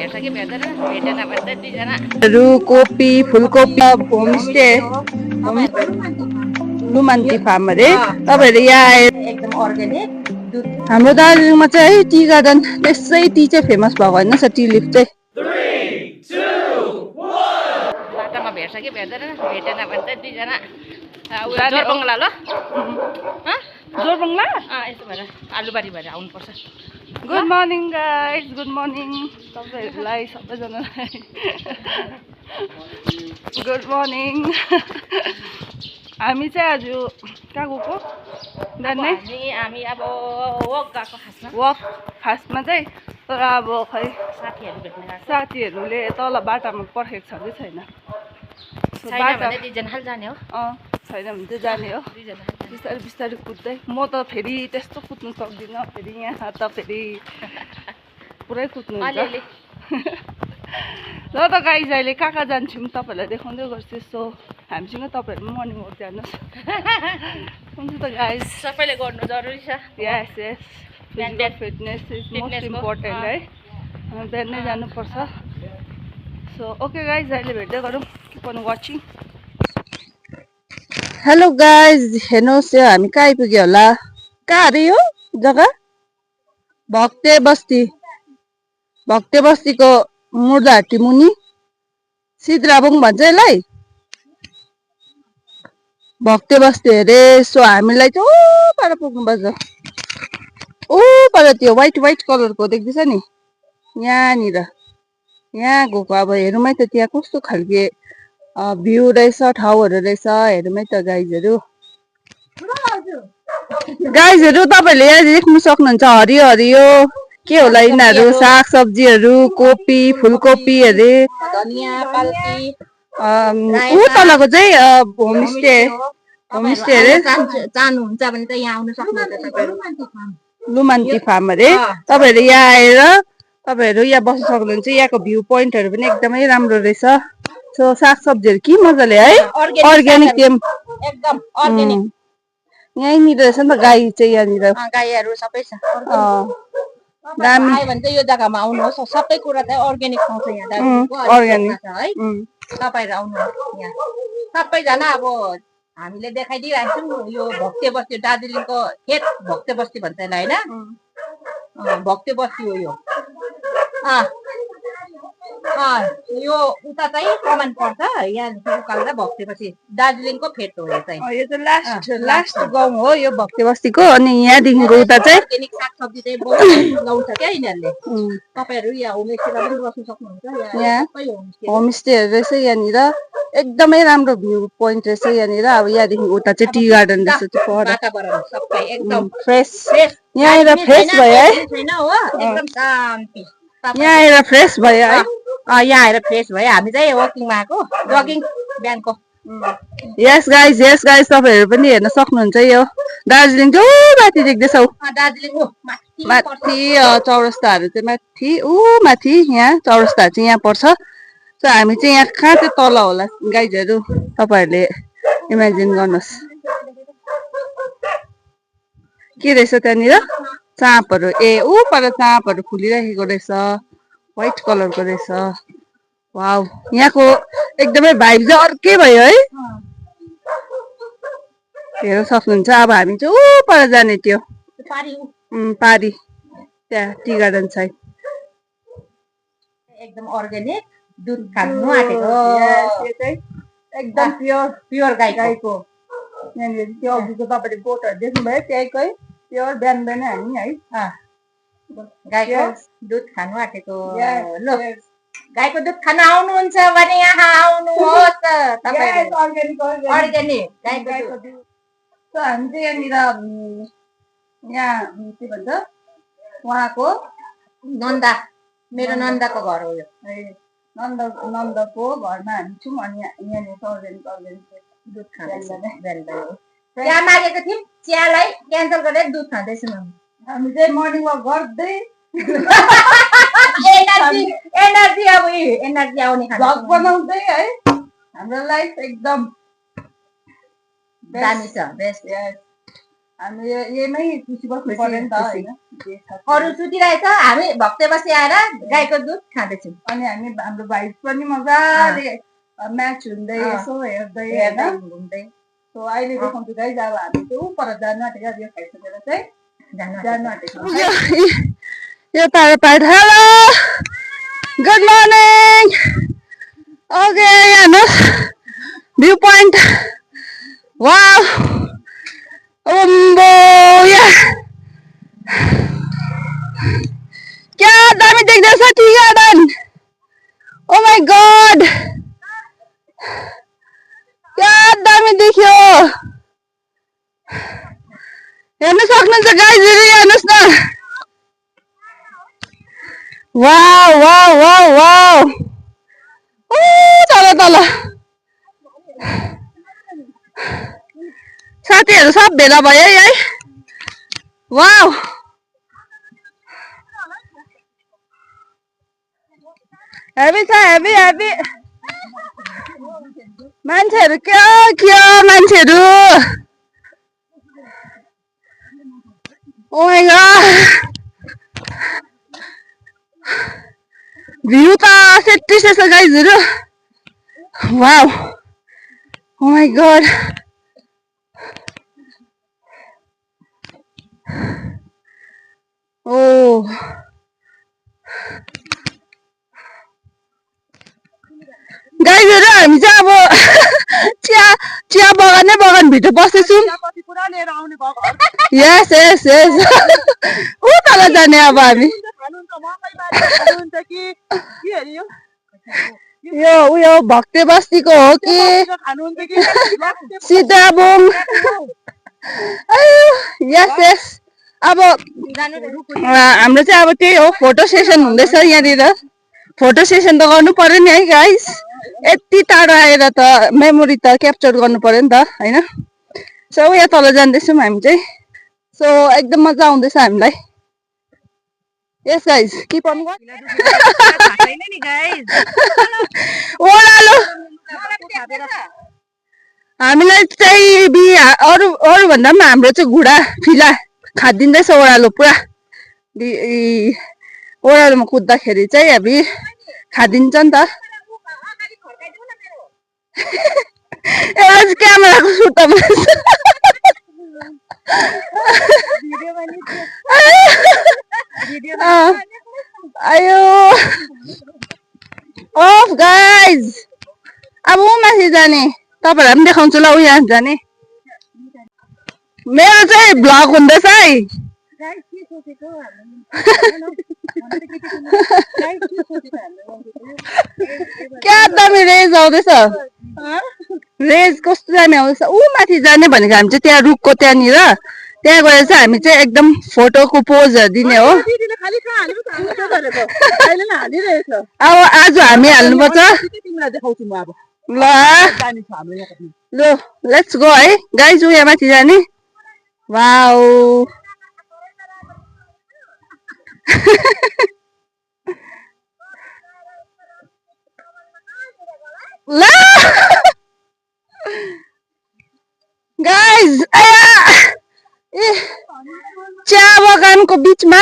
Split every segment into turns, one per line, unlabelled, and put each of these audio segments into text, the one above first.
भेट्छ कि भेट्दैन भेटेन भने चाहिँ दुईजना
कोपी फुलकोपी होमस्टे लुमान्ती फार्म अरे तपाईँहरू यहाँ आएर
एकदम अर्ग्यानिक
हाम्रो दार्जिलिङमा चाहिँ है टी गार्डन त्यसै टी चाहिँ फेमस भएको होइन टी लिफ चाहिँ
बाटोमा भेट्छ कि भेट्दैन भेटेन भने चाहिँ दुईजना जोरबङ्गला ल
जोरबङ्गला
यसो भएर आलुबारी भएर आउनुपर्छ।
Good morning guys good morning तपाईँहरूलाई सबैजनालाई गुड मर्निङ हामी चाहिँ आज कहाँ गएको
हामी अब वक गएको खासमा
खासमा चाहिँ तर अब खै
साथीहरू भेट्ने
साथीहरूले तल बाटामा पर्खेको छ कि छैन
दुईजना खालि जाने हो
छैन भने चाहिँ जाने हो बिस्तारै बिस्तारै कुद्दै म त फेरि त्यस्तो कुद्नु सक्दिनँ फेरि यहाँ त फेरि पुरै कुद्नु हुन्छ ल त गाइज अहिले कहाँ कहाँ जान्छौँ तपाईँहरूलाई देखाउँदै गर्छु सो हामीसँग तपाईँहरू मर्निङ वक जानुहोस् हुन्छ त गाइज
सबैले गर्नु जरुरी छ।
यस यस फिटनेस इज मोस्ट इम्पोर्टेन्ट है बिहान नै जानुपर्छ। सो ओके गाइज अहिले भेट्दै गरौँ keep on watching. Hello guys हेर्नुहोस् यो हामी कहाँ आइपुग्यो होला कहाँ अरे यो जग्गा भक्ते बस्तीको मुर्दाहट्टी मुनि सिद्राबुङ भन्छ यसलाई भक्ते बस्ती अरे। सो हामीलाई चाहिँ ऊ पर पुग्नुपर्छ ऊ पर त्यो व्हाइट कलरको देख्दैछ नि यहाँनिर यहाँ गएको अब हेरौँ त त्यहाँ कस्तो खालके भ्यू रहेछ ठाउँहरू रहेछ हेरौँ त गाइजहरू तपाईँहरूले यहाँ देख्नु सक्नुहुन्छ हरियो हरियो के होला यिनीहरू साग सब्जीहरू कोपी फुलकोपी अरे ऊ तलको चाहिँ होमस्टे अरे
चाहनुहुन्छ भने चाहिँ यहाँ आउनु सक्नुहुन्छ
लुमान्ती फार्म अरे। तपाईँहरू यहाँ आएर तपाईँहरू यहाँ बस्न सक्नुहुन्छ यहाँको भ्यू पोइन्टहरू पनि एकदमै राम्रो रहेछ। सो साग सब्जीहरू के मजाले है अर्ग्यानिक
एकदम अर्ग्यानिक
यहीँनिर रहेछ नि त गाई चाहिँ यहाँनिर
गाईहरू सबै छ
दामी
भने चाहिँ यो जग्गामा आउनुहोस् सबै कुरा चाहिँ अर्ग्यानिक पाउँछ यहाँ
अर्ग्यानिक
है तपाईँहरू आउनुहोस् यहाँ सबैजना अब हामीले देखाइदिइरहेको छौँ यो भक्ते बस्ती दार्जिलिङको खेत भक्ते बस्ती भन्छ यसलाई होइन भक्ते बस्ती हो यो उता चाहिँ कमान पर्छ यहाँ उकालो भक्ते बस्ती दार्जिलिङको फेट हो यो चाहिँ
लास्ट गाउँ हो यो भक्ते बस्तीको अनि यहाँदेखिको उता चाहिँ
अर्ग्यानिक सागसब्जी चाहिँ बहुत लाउँछ क्या यिनीहरूले तपाईँहरू यहाँ होमस्टेमा पनि बस्नु सक्नुहुन्छ
यहाँ होमस्टेहरू रहेछ यहाँनिर एकदमै राम्रो भ्यू पोइन्ट रहेछ यहाँनिर। अब यहाँदेखि उता चाहिँ टी गार्डन रहेछ
वातावरण सबै एकदम
फ्रेस यहाँनिर फ्रेस भयो है
छैन हो एकदम शान्ति
यहाँ आएर फ्रेस भयो है
यहाँ आएर फ्रेस भयो हामी चाहिँ वकिङमा आएको जगिङ बिहानको
यस गाइज तपाईँहरू पनि हेर्न सक्नुहुन्छ यो दार्जिलिङ चाहिँ माथि देख्दैछौ
दार्जिलिङ
माथि चौरस्ताहरू चाहिँ माथि माथि यहाँ चौरस्ताहरू चाहिँ यहाँ पर्छ। सो हामी चाहिँ यहाँ कहाँ चाहिँ तल होला गाइजहरू तपाईँहरूले इमेजिन गर्नुहोस् के रहेछ त्यहाँनिर चाँपहरू पर चाँपहरू फुलिरहेको रहेछ व्हाइट कलरको रहेछ। वाउ यहाँको एकदमै भाइब चाहिँ अर्कै भयो है हेर्न सक्नुहुन्छ। अब हामी चाहिँ पर जाने त्यो पारी त्यहाँ टी गार्डन छ
एकदम अर्ग्यानिक दुध खानु आँटेको
एकदम प्योर गाईको यहाँनिर त्यो अघिको तपाईँले गोठहरू देख्नुभयो त्यहीकै प्योर बिहान बिहानै हामी है
गाईको दुध खानु आँटेको ल गाईको दुध खान आउनुहुन्छ भने यहाँ आउनुहोस् अर्ग्यानिक गाईको दुध।
हामी चाहिँ यहाँनिर यहाँ के भन्छ उहाँको
नन्दा मेरो नन्दाको घर हो यो
नन्दको घरमा हामी छौँ अनि यहाँनिर अर्ग्यानिक दुध खाँदैछ
चिया मागेको थियौँ चियालाई क्यान्सल गरेर दुध खाँदैछौँ
हामी चाहिँ मर्निङ वक गर्दै
एनर्जी आउने
भ्लग बनाउँदै है हाम्रो लाइफ एकदम
दामी छ बेस्ट
हामी यहीमै खुसी बस्नु पर्यो नि त होइन
अरू सुतिरहेछ हामी भक्ते बसी आएर गाईको दुध खाँदैछौँ
अनि हामी हाम्रो भाइ पनि मजाले म्याच हुँदै यसो हेर्दै होइन
घुम्दै
अहिले देखाउँछु गाइज अब हामी चाहिँ ऊ पर जानु आँटेको यो खाइसकेर चाहिँ जानु आँटेको यो पार पार हेलो गुड मर्निङ ओके हेर्नुहोस् भ्यू पोइन्ट वाउ या क्या दामी देख्दैछ tea garden oh my god क्या दामी देख्यो हेर्न सक्नुहुन्छ गाइजहरु हेर्नुहोस् न वाउ वाउ वाउ वाउ ओ तल तल साथीहरु सब भेला भयो है वाउ हेभी छ हेभी हेभी मान्छेहरु के मान्छेहरु ओ माय गॉड भ्यू त सेट्टी छ गाइजहरु वाउ ओ माय गॉड ओ गाइजहरु हामी चाहिँ अब चिया बगानै बगान भित्र बसेछौँ यस यस यस ऊ तल जाने अब हामी यो उयो भक्ते बस्तीको हो कि सीताबुङ यस यस अब हाम्रो चाहिँ अब त्यही हो फोटो सेसन हुँदैछ यहाँनिर फोटो सेसन त गर्नु पर्यो नि है गाइस यति टाढो आएर त मेमोरी त क्याप्चर गर्नु पर्यो नि त हैन सो यहाँ तल जाँदैछौँ हामी चाहिँ सो एकदम मजा आउँदैछ हामीलाई यस गाइस किप अन ओह्रालो हामीलाई चाहिँ अरू भन्दा पनि हाम्रो चाहिँ घुँडा फिला खादिँदैछ ओह्रालो पुरा ओह्रालोमा कुद्दाखेरि चाहिँ हामी खादिन्छ नि त एउटा क्यामेराको सुट आयो अफ गाइज अब ऊ माथि जाने तपाईहरुलाई पनि देखाउँछु ल ऊ यहाँ जाने मेरो चाहिँ भ्लग हुँदैछ है क्या दामी रेज आउँदैछ रेज कस्तो दामी आउँदैछ ऊ माथि जाने भनेको हामी चाहिँ त्यहाँ रुखको त्यहाँनिर त्यहाँ गएर चाहिँ हामी चाहिँ एकदम फोटोको पोजहरु दिने हो अब आज हामी हाल्नुपर्छ ल लेट्स गो है गाइज ऊ यहाँ माथि जाने वाउ ल गाइज चिया बगानको बिचमा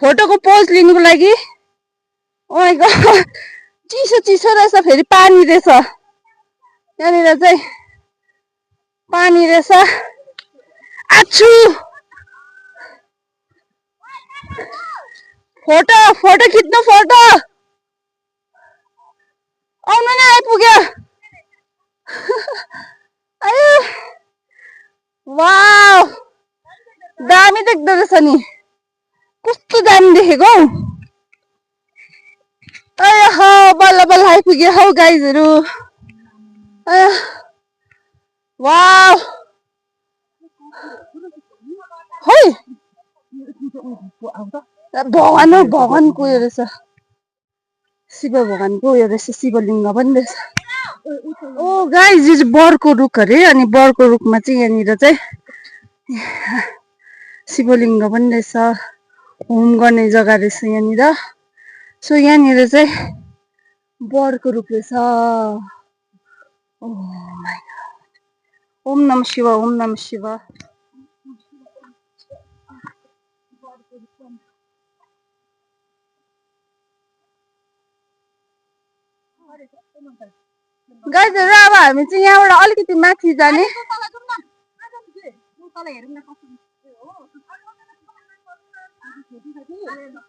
फोटोको पोज लिनुको लागि ओ माय गॉड चिसो चिसो रहेछ फेरि पानी रहेछ यहाँनिर चाहिँ पानी रहेछ आछु फोटो फोटो खिच्नु फोटो आउनु नै आइपुग्यो आयो वाउ दामी देख्दो रहेछ नि कस्तो दामी देखेको हौ बल्ल बल्ल आइपुग्यो हौ गाइजहरु वाउ है भगवानको उयो रहेछ शिव भगवानको उयो रहेछ शिवलिङ्ग पनि रहेछ ओ गाइज यो चाहिँ बरको रुख अरे अनि बरको रुखमा चाहिँ यहाँनिर चाहिँ शिवलिङ्ग पनि रहेछ होम गर्ने जग्गा रहेछ यहाँनिर सो यहाँनिर चाहिँ बरको रुख रहेछ ओ माय गॉड ओम नमः शिवाय ओम नमः शिवाय गाइजहरू अब हामी चाहिँ यहाँबाट अलिकति माथि जाने।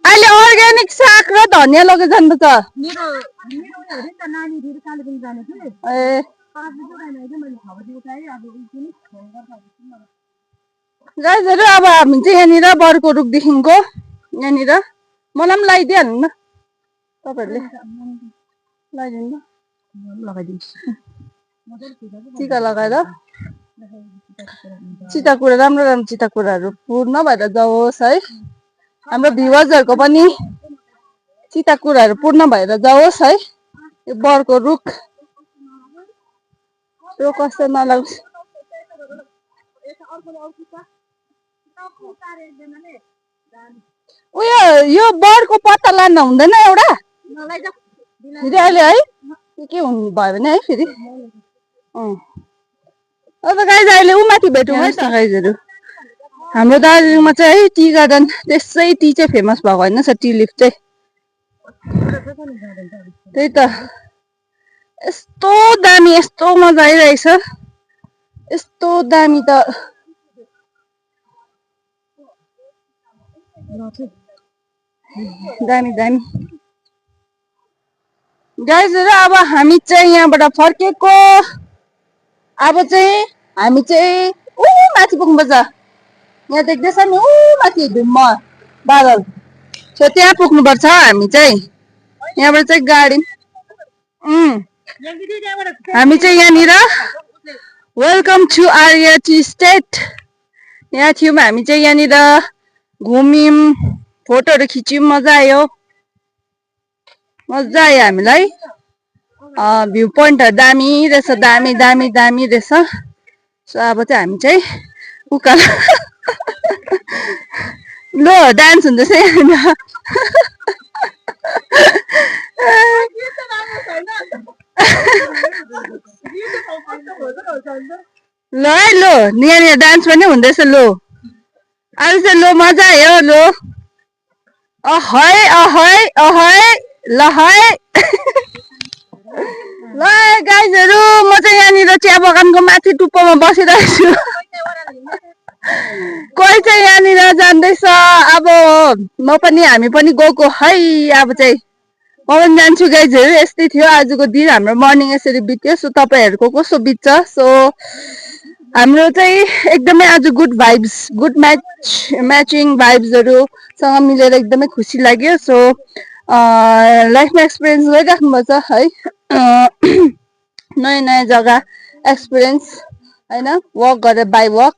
अहिले अर्ग्यानिक साग र धनियाँ लगेर जानुपर्छ। ए गाइजहरू अब हामी चाहिँ यहाँनिर बरको रुखदेखिको यहाँनिर मलाई पनि लगाइदिइहाल्नु न तपाईँहरूले लगाइदिनु टिका लगाएर चिताकुरा राम्रो राम्रो चिताकुराहरू पूर्ण भएर जाओस् है। हाम्रो भ्युवर्सहरूको पनि चिताकुराहरू पूर्ण भएर जाओस् है। यो बरको रुख कस्तो नलाग्छ। उयो यो बरको पत्ता लान्न हुँदैन एउटा फेरि अहिले है के हुनु भयो भने है फेरि अब गाइज अहिले उमाथि भेटौँ है त गाइजहरू। हाम्रो दार्जिलिङमा चाहिँ है टी गार्डन त्यसै टी चाहिँ फेमस भएको होइन छ टी लिफ चाहिँ त्यही त यस्तो दामी यस्तो मजा आइरहेछ यस्तो दामी त दामी दामी गाइजहरू अब हामी चाहिँ यहाँबाट फर्केको अब चाहिँ हामी चाहिँ माथि पुग्नुपर्छ। यहाँ देख्दैछ नि माथि धुम्म बादल सो त्यहाँ पुग्नुपर्छ हामी चाहिँ यहाँबाट चाहिँ गाडी हामी चाहिँ यहाँनिर welcome to Arya tea estate यहाँ थियौँ हामी चाहिँ यहाँनिर घुम्यौँ फोटोहरू खिच्यौँ मजा आयो हामीलाई भ्यू पोइन्टहरू दामी रहेछ दामी दामी दामी रहेछ। सो अब चाहिँ हामी चाहिँ उकालो लो डान्स हुँदैछ यहाँ ल है लो यहाँनिर डान्स पनि हुँदैछ लो अहिले चाहिँ लो मजा आयो लो अहै अहै अहै ल है ल गाइजहरू म चाहिँ यहाँनिर चिया बगानको माथि टुप्पोमा बसिरहेको छु कोही चाहिँ यहाँनिर जान्दैछ अब म पनि हामी पनि गएको है अब चाहिँ म पनि जान्छु गाइजहरू। यस्तै थियो आजको दिन हाम्रो मर्निङ यसरी बित्यो। सो तपाईँहरूको कस्तो बित्छ सो हाम्रो चाहिँ एकदमै आज गुड भाइब्स गुड म्याचिङ भाइब्सहरूसँग मिलेर एकदमै खुसी लाग्यो। सो लाइफमा एक्सपिरियन्स गरिराख्नुपर्छ है नयाँ नयाँ जग्गा एक्सपिरियन्स होइन वक गरेर बाई वक।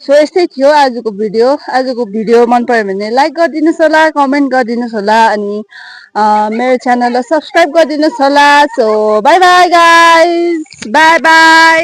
सो यस्तै थियो आजको भिडियो मन पर्यो भने लाइक गरिदिनुहोस् होला कमेन्ट गरिदिनुहोस् होला अनि मेरो च्यानललाई सब्सक्राइब गरिदिनुहोस् होला। So by by guys by by.